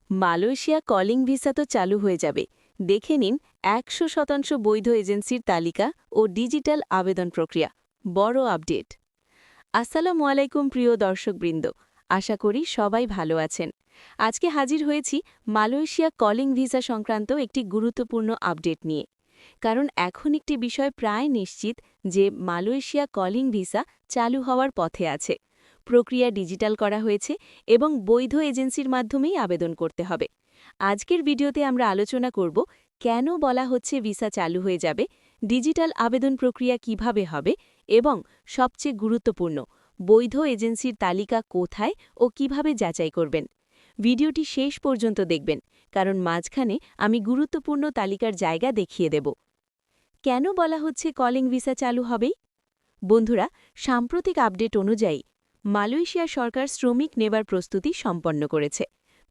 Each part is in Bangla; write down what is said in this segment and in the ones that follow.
মালয়েশিয়া কলিং ভিসা তো চালু হয়ে যাবে। দেখে নিন ১০০% বৈধ এজেন্সির তালিকা ও ডিজিটাল আবেদন প্রক্রিয়া। বড় আপডেট। আসসালামু আলাইকুম প্রিয় দর্শকবৃন্দ, আশা করি সবাই ভালো আছেন। আজকে হাজির হয়েছি মালয়েশিয়া কলিং ভিসা সংক্রান্ত একটি গুরুত্বপূর্ণ আপডেট নিয়ে। কারণ এখন একটি বিষয় প্রায় নিশ্চিত যে মালয়েশিয়া কলিং ভিসা চালু হওয়ার পথে আছে। প্রক্রিয়া ডিজিটাল করা হয়েছে এবং বৈধ এজেন্সির মাধ্যমেই আবেদন করতে হবে। আজকের ভিডিওতে আমরা আলোচনা করব কেন বলা হচ্ছে ভিসা চালু হয়ে যাবে, ডিজিটাল আবেদন প্রক্রিয়া কিভাবে হবে এবং সবচেয়ে গুরুত্বপূর্ণ, বৈধ এজেন্সির তালিকা কোথায় ও কিভাবে যাচাই করবেন। ভিডিওটি শেষ পর্যন্ত দেখবেন, কারণ মাঝখানে আমি গুরুত্বপূর্ণ তালিকার জায়গা দেখিয়ে দেব। কেন বলা হচ্ছে কলিং ভিসা চালু হবেই? বন্ধুরা, সাম্প্রতিক আপডেট অনুযায়ী মালয়েশিয়া সরকার শ্রমিক নেবার প্রস্তুতি সম্পন্ন করেছে।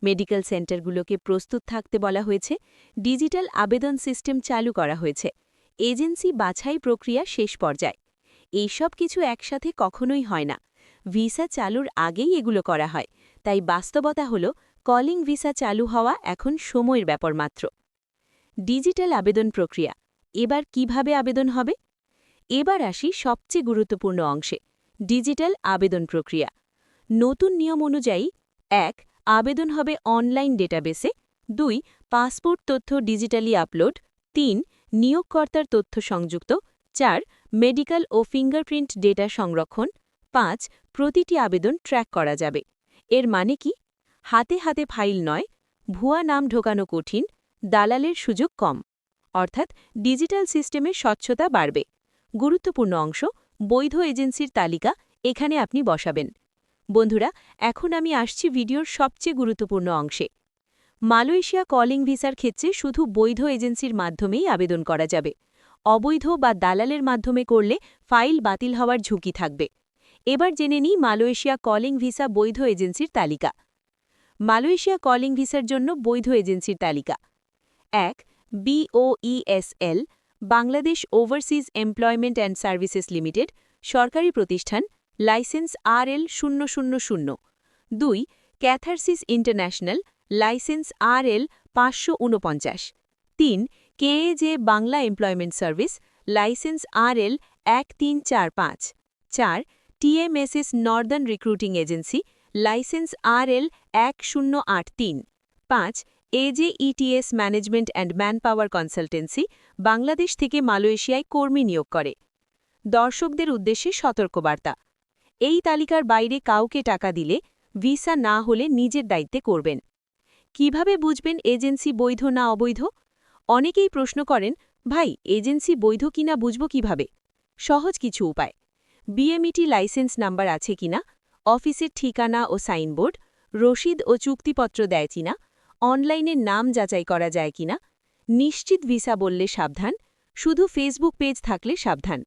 মেডিকেল সেন্টারগুলোকে প্রস্তুত থাকতে বলা হয়েছে, ডিজিটাল আবেদন সিস্টেম চালু করা হয়েছে, এজেন্সি বাছাই প্রক্রিয়া শেষ পর্যায়ে। এইসব কিছু একসাথে কখনোই হয় না। ভিসা চালুর আগেই এগুলো করা হয়, তাই বাস্তবতা হল কলিং ভিসা চালু হওয়া এখন সময়ের ব্যাপার মাত্র। ডিজিটাল আবেদন প্রক্রিয়া এবার কিভাবে আবেদন হবে? এবার আসি সবচেয়ে গুরুত্বপূর্ণ অংশে, ডিজিটাল আবেদন প্রক্রিয়া। নতুন নিয়ম অনুযায়ী ১. আবেদন হবে অনলাইন ডেটাবেসে, ২. পাসপোর্ট তথ্য ডিজিটালি আপলোড, ৩. নিয়োগকর্তার তথ্য সংযুক্ত, ৪. মেডিকেল ও ফিঙ্গারপ্রিন্ট ডেটা সংরক্ষণ, ৫. প্রতিটি আবেদন ট্র্যাক করা যাবে। এর মানে কি? হাতে হাতে ফাইল নয়, ভুয়া নাম ঢোকানো কঠিন, দালালের সুযোগ কম। অর্থাৎ ডিজিটাল সিস্টেমে স্বচ্ছতা বাড়বে। গুরুত্বপূর্ণ অংশ, বৈধ এজেন্সির তালিকা এখানে আপনি বসাবেন। বন্ধুরা, এখন আমি আসছি ভিডিওর সবচেয়ে গুরুত্বপূর্ণ অংশে। মালয়েশিয়া কলিং ভিসার ক্ষেত্রে শুধু বৈধ এজেন্সির মাধ্যমেই আবেদন করা যাবে। অবৈধ বা দালালের মাধ্যমে করলে ফাইল বাতিল হওয়ার ঝুঁকি থাকবে। এবার জেনে নিই মালয়েশিয়া কলিং ভিসা বৈধ এজেন্সির তালিকা। মালয়েশিয়া কলিং ভিসার জন্য বৈধ এজেন্সির তালিকা। ১. BOESL, Bangladesh overseas employment and services limited, সরকারি প্রতিষ্ঠান, licence RL000। ২. Catharsis international, licence RL ৫৪৯। ৩. KAJ Bangla employment service, licence RL ১৩৪৫। ৪. TMSS Northern recruiting agency, licence RL ১০৮৩। ৫. AJETS management and manpower consultancy, Bangladesh থেকে মালয়েশিয়ায় কর্মী নিয়োগ করে। দর্শকদের উদ্দেশ্যে সতর্কবার্তা। এই তালিকার বাইরে কাউকে টাকা দিলে, ভিসা না হলে নিজের দায়িত্বে করবেন। কিভাবে বুঝবেন এজেন্সি বৈধ না অবৈধ? অনেকেই প্রশ্ন করেন, ভাই, এজেন্সি বৈধ কিনা বুঝব কিভাবে? সহজ কিছু উপায়। BMET লাইসেন্স নাম্বার আছে কিনা, অফিসের ঠিকানা ও সাইনবোর্ড, রসিদ ও চুক্তিপত্র দেয় কিনা, অনলাইনে নাম যাচাই করা যায় কিনা। নিশ্চিত ভিসা বললে সাবধান, শুধু ফেসবুক পেজ থাকলে সাবধান।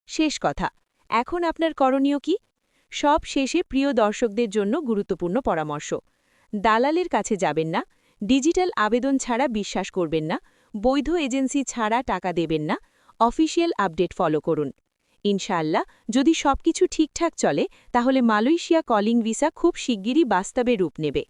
শেষ কথা, এখন আপনার করণীয় কি? সব শেষে প্রিয় দর্শকদের জন্য গুরুত্বপূর্ণ পরামর্শ। দালালের কাছে যাবেন না, ডিজিটাল আবেদন ছাড়া বিশ্বাস করবেন না, বৈধ এজেন্সি ছাড়া টাকা দেবেন না, অফিসিয়াল আপডেট ফলো করুন। ইনশাআল্লাহ, যদি সবকিছু ঠিকঠাক চলে, তাহলে মালয়েশিয়া কলিং ভিসা খুব শিগগিরই বাস্তবে রূপ নেবে।